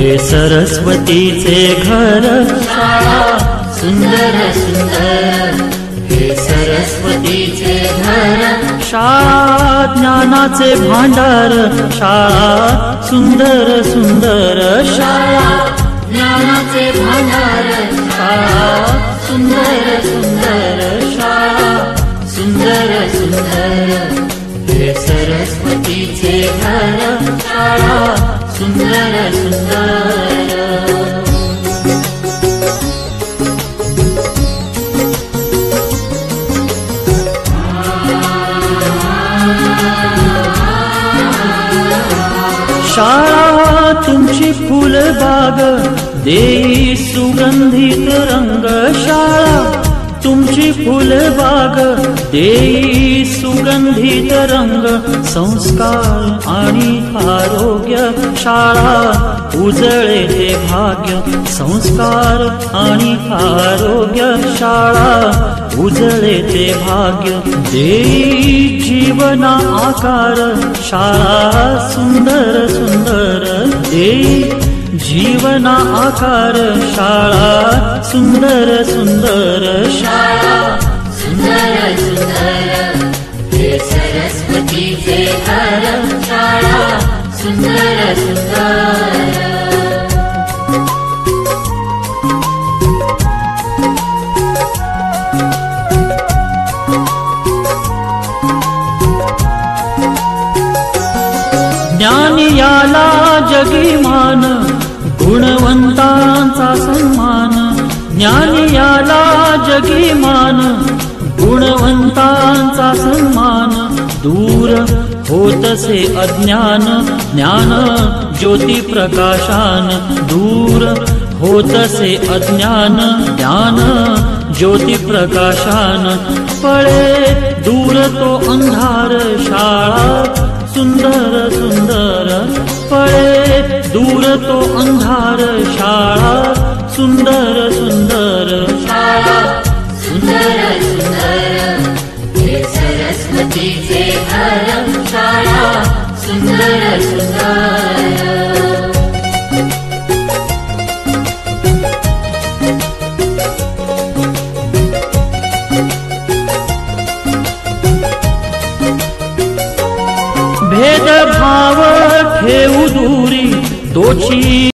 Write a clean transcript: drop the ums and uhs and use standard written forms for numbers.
हे सरस्वतीचे घर शाळा सुंदर सुंदर, हे सरस्वतीचे घर शाळा ज्ञानाचे भांडार, शाळा सुंदर सुंदर शाळा ज्ञानाचे भांडार, शाळा सुंदर सुंदर शाळा सुंदर सुंदर, हे सरस्वतीचे घर शाळा सुंदर सुंदर। शाळा तुमची फुलबाग देई सुगंधित रंग, शाळा तुमची फुलबाग देई सुगंधित रंग, संस्कार आणि आरोग्य शाळा उजळे ते भाग्य, संस्कार आणि आरोग्य शाळा उजळे ते भाग्य, देई जीवना आकार शाळा सुंदर सुंदर, देई जीवना आकार शाळा सुंदर सुंदर शाळा सुंदर सुंदर, हे सरस्वतीचे घर शाळा सुंदर सुंदर। ज्ञान याला जगी मान, गुणवंतांचा सन्मान, ज्ञान याला जगी मान, गुणवंतांचा सन्मान, दूर होतसे अज्ञान, ज्ञान ज्योती प्रकाशान, दूर होतसे अज्ञान, ज्ञान ज्योती प्रकाशान, पळे दूर तो अंधार शाळा सुंदर सुंदर, पळे दूर तो अंधार शाळा सुंदर सुंदर शाळा सुंदर सुंदर, हे सरस्वतीचे घर शाळा सुंदर सुंदर। भेदभाव ठेवू दूरी तोची